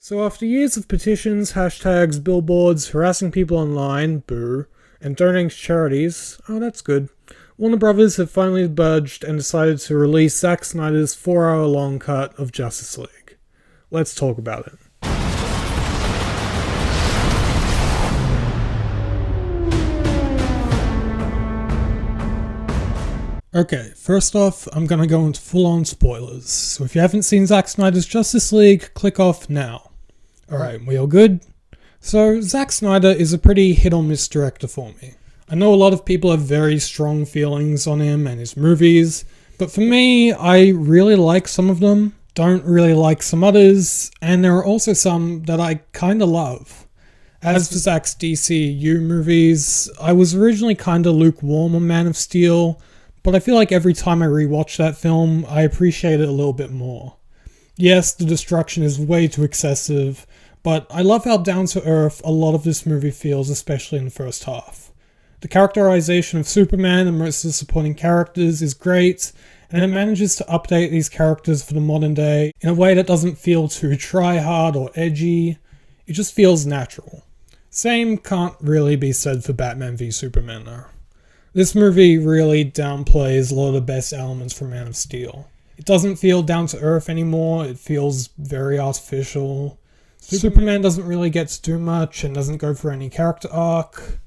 So after years of petitions, hashtags, billboards, harassing people online, boo, and donating to charities, oh that's good, Warner Brothers have finally budged and decided to release Zack Snyder's 4-hour long cut of Justice League. Let's talk about it. Okay, first off, I'm gonna go into full-on spoilers, so if you haven't seen Zack Snyder's Justice League, click off now. Alright, we all good? So, Zack Snyder is a pretty hit-or-miss director for me. I know a lot of people have very strong feelings on him and his movies, but for me, I really like some of them, don't really like some others, and there are also some that I kinda love. As for Zack's DCU movies, I was originally kinda lukewarm on Man of Steel, but I feel like every time I rewatch that film, I appreciate it a little bit more. Yes, the destruction is way too excessive, but I love how down-to-earth a lot of this movie feels, especially in the first half. The characterization of Superman and most of the supporting characters is great, and it manages to update these characters for the modern day in a way that doesn't feel too try-hard or edgy. It just feels natural. Same can't really be said for Batman v Superman though. This movie really downplays a lot of the best elements from Man of Steel. It doesn't feel down to earth anymore, it feels very artificial. Superman doesn't really get to do much and doesn't go for any character arc.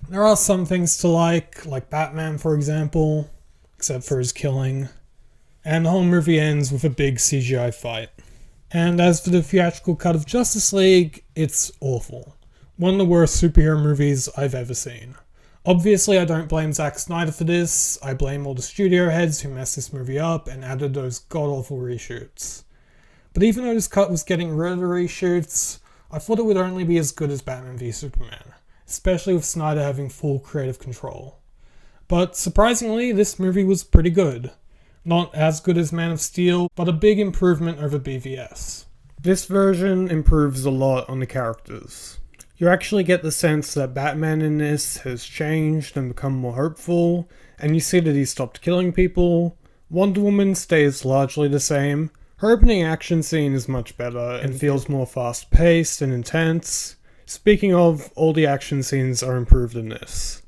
There are some things to like Batman for example, except for his killing. And the whole movie ends with a big CGI fight. And as for the theatrical cut of Justice League, it's awful. One of the worst superhero movies I've ever seen. Obviously, I don't blame Zack Snyder for this. I blame all the studio heads who messed this movie up and added those god-awful reshoots. But even though this cut was getting rid of the reshoots, I thought it would only be as good as Batman v Superman, especially with Snyder having full creative control. But surprisingly, this movie was pretty good. Not as good as Man of Steel, but a big improvement over BVS. This version improves a lot on the characters. You actually get the sense that Batman in this has changed and become more hopeful, and you see that he stopped killing people. Wonder Woman stays largely the same. Her opening action scene is much better and feels more fast-paced and intense. Speaking of, all the action scenes are improved in this.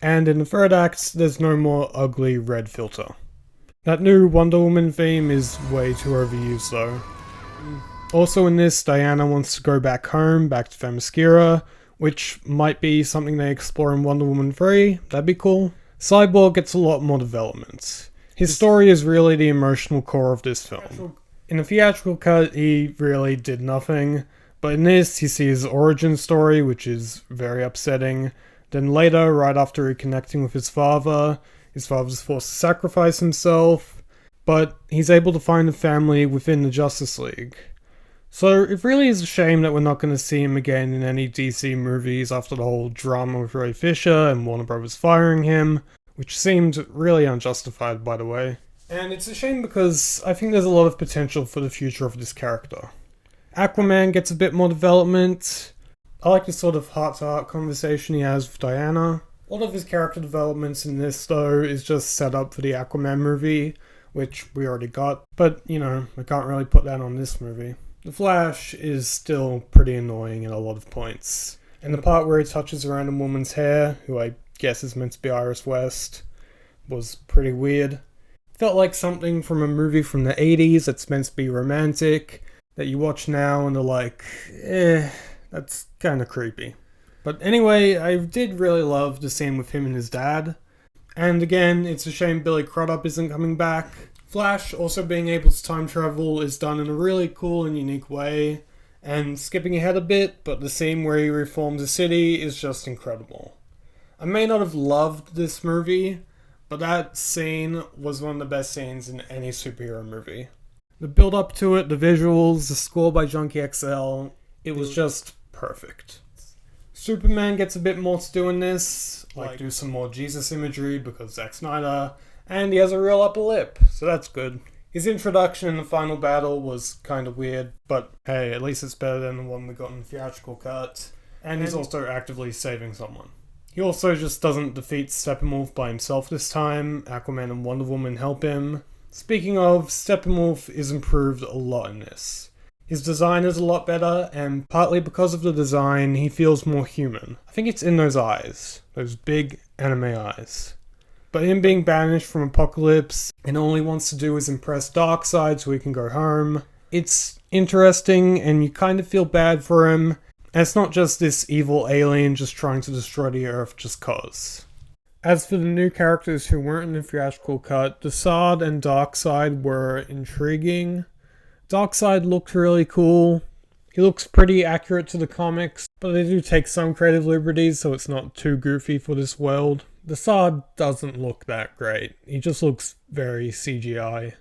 And in the third act, there's no more ugly red filter. That new Wonder Woman theme is way too overused though. Also in this, Diana wants to go back home, back to Themyscira, which might be something they explore in Wonder Woman 3, that'd be cool. Cyborg gets a lot more development. His story is really the emotional core of this film. In the theatrical cut, he really did nothing, but in this, you see his origin story, which is very upsetting. Then later, right after reconnecting with his father's forced to sacrifice himself, but he's able to find a family within the Justice League. So it really is a shame that we're not going to see him again in any DC movies after the whole drama with Ray Fisher and Warner Brothers firing him, which seemed really unjustified by the way. And it's a shame because I think there's a lot of potential for the future of this character. Aquaman gets a bit more development. I like the sort of heart-to-heart conversation he has with Diana. A lot of his character developments in this though is just set up for the Aquaman movie, which we already got, but you know, I can't really put that on this movie. The Flash is still pretty annoying at a lot of points. And the part where he touches a random woman's hair, who I guess is meant to be Iris West, was pretty weird. Felt like something from a movie from the 80s that's meant to be romantic, that you watch now and are like, that's kinda creepy. But anyway, I did really love the scene with him and his dad. And again, it's a shame Billy Crudup isn't coming back. Flash also being able to time travel is done in a really cool and unique way, and skipping ahead a bit, but the scene where he reforms a city is just incredible. I may not have loved this movie, but that scene was one of the best scenes in any superhero movie. The build up to it, the visuals, the score by Junkie XL, it was just perfect. Superman gets a bit more to do in this, like do some more Jesus imagery because Zack Snyder, and he has a real upper lip, so that's good. His introduction in the final battle was kind of weird, but hey, at least it's better than the one we got in the theatrical cut. And he's also actively saving someone. He also just doesn't defeat Steppenwolf by himself this time. Aquaman and Wonder Woman help him. Speaking of, Steppenwolf is improved a lot in this. His design is a lot better, and partly because of the design, he feels more human. I think it's in those eyes. Those big anime eyes. But him being banished from Apocalypse, and all he wants to do is impress Darkseid so he can go home. It's interesting, and you kind of feel bad for him. And it's not just this evil alien just trying to destroy the Earth just cause. As for the new characters who weren't in the theatrical cut, Desaad and Darkseid were intriguing. Darkseid looked really cool. He looks pretty accurate to the comics, but they do take some creative liberties so it's not too goofy for this world. Desaad doesn't look that great. He just looks very CGI.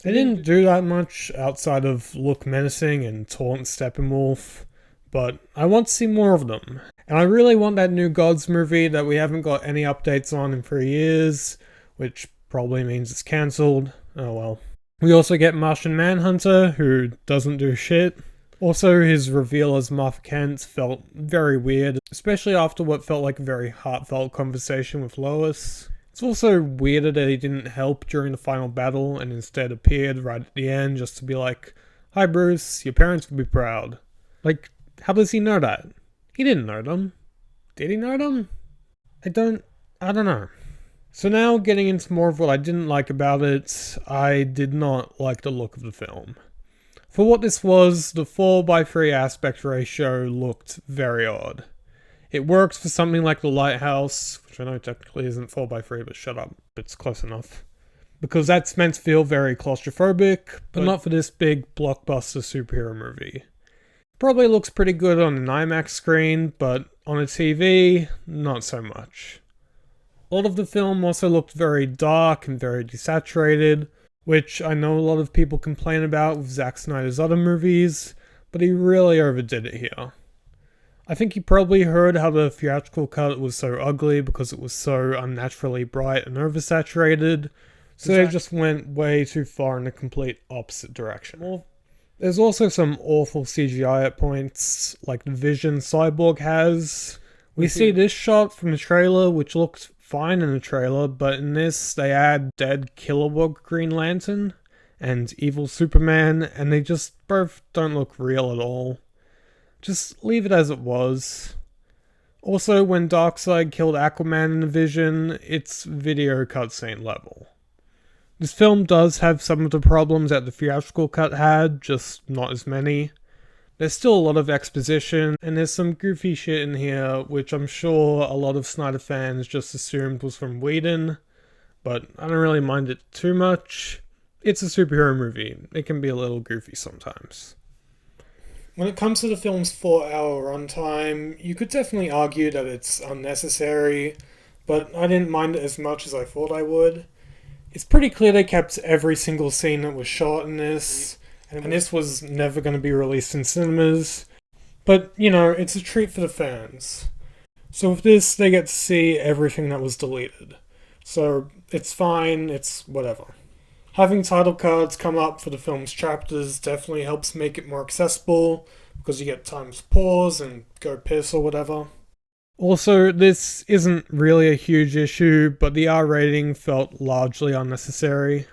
They didn't do that much outside of look menacing and taunt Steppenwolf, but I want to see more of them. And I really want that new Gods movie that we haven't got any updates on in 3 years, which probably means it's cancelled. Oh well. We also get Martian Manhunter, who doesn't do shit. Also, his reveal as Martha Kent felt very weird, especially after what felt like a very heartfelt conversation with Lois. It's also weirder that he didn't help during the final battle and instead appeared right at the end just to be like, "Hi Bruce, your parents will be proud." Like, how does he know that? He didn't know them. Did he know them? I don't know. So now getting into more of what I didn't like about it, I did not like the look of the film. For what this was, the 4:3 aspect ratio looked very odd. It worked for something like The Lighthouse, which I know technically isn't 4:3, but shut up, it's close enough. Because that's meant to feel very claustrophobic, but not for this big blockbuster superhero movie. Probably looks pretty good on an IMAX screen, but on a TV, not so much. A lot of the film also looked very dark and very desaturated, which I know a lot of people complain about with Zack Snyder's other movies, but he really overdid it here. I think you probably heard how the theatrical cut was so ugly because it was so unnaturally bright and oversaturated, so they just went way too far in the complete opposite direction. Well, there's also some awful CGI at points, like the vision Cyborg has. We see this shot from the trailer, which looked fine in the trailer, but in this they add dead Kilowog Green Lantern and evil Superman, and they just both don't look real at all. Just leave it as it was. Also, when Darkseid killed Aquaman in the Vision, it's video cutscene level. This film does have some of the problems that the theatrical cut had, just not as many. There's still a lot of exposition, and there's some goofy shit in here, which I'm sure a lot of Snyder fans just assumed was from Whedon, but I don't really mind it too much. It's a superhero movie. It can be a little goofy sometimes. When it comes to the film's 4-hour runtime, you could definitely argue that it's unnecessary, but I didn't mind it as much as I thought I would. It's pretty clear they kept every single scene that was shot in this, and this was never going to be released in cinemas. But, you know, it's a treat for the fans. So with this, they get to see everything that was deleted. So it's fine, it's whatever. Having title cards come up for the film's chapters definitely helps make it more accessible, because you get time to pause and go piss or whatever. Also, this isn't really a huge issue, but the R rating felt largely unnecessary.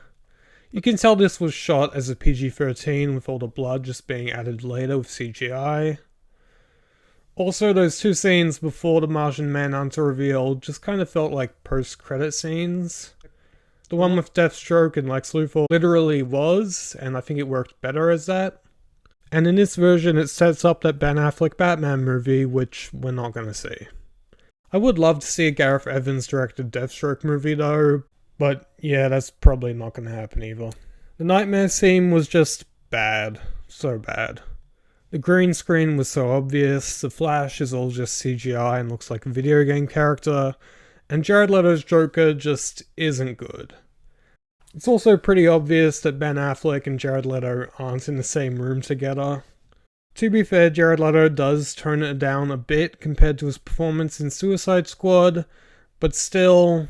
You can tell this was shot as a PG-13 with all the blood just being added later with CGI. Also, those two scenes before the Martian Manhunter reveal just kind of felt like post-credit scenes. The one with Deathstroke and Lex Luthor literally was, and I think it worked better as that. And in this version, it sets up that Ben Affleck Batman movie, which we're not going to see. I would love to see a Gareth Evans directed Deathstroke movie though, but yeah, that's probably not going to happen either. The Nightmare scene was just bad. So bad. The green screen was so obvious, the Flash is all just CGI and looks like a video game character, and Jared Leto's Joker just isn't good. It's also pretty obvious that Ben Affleck and Jared Leto aren't in the same room together. To be fair, Jared Leto does tone it down a bit compared to his performance in Suicide Squad, but still,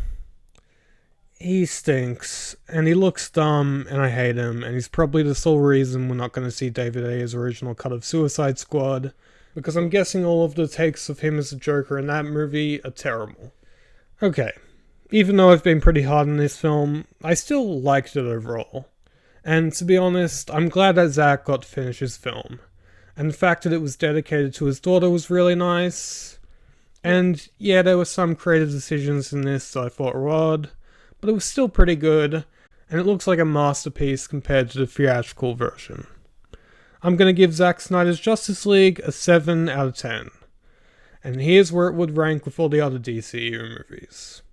he stinks, and he looks dumb, and I hate him, and he's probably the sole reason we're not going to see David Ayer's original cut of Suicide Squad, because I'm guessing all of the takes of him as a Joker in that movie are terrible. Okay. Even though I've been pretty hard on this film, I still liked it overall. And to be honest, I'm glad that Zack got to finish his film. And the fact that it was dedicated to his daughter was really nice. And yeah, there were some creative decisions in this that I thought were odd, but it was still pretty good, and it looks like a masterpiece compared to the theatrical version. I'm going to give Zack Snyder's Justice League a 7 out of 10. And here's where it would rank with all the other DCU movies.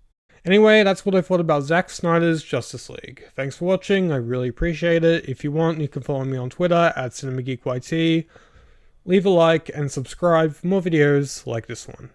Anyway, that's what I thought about Zack Snyder's Justice League. Thanks for watching, I really appreciate it. If you want, you can follow me on Twitter @CinemaGeekYT. Leave a like and subscribe for more videos like this one.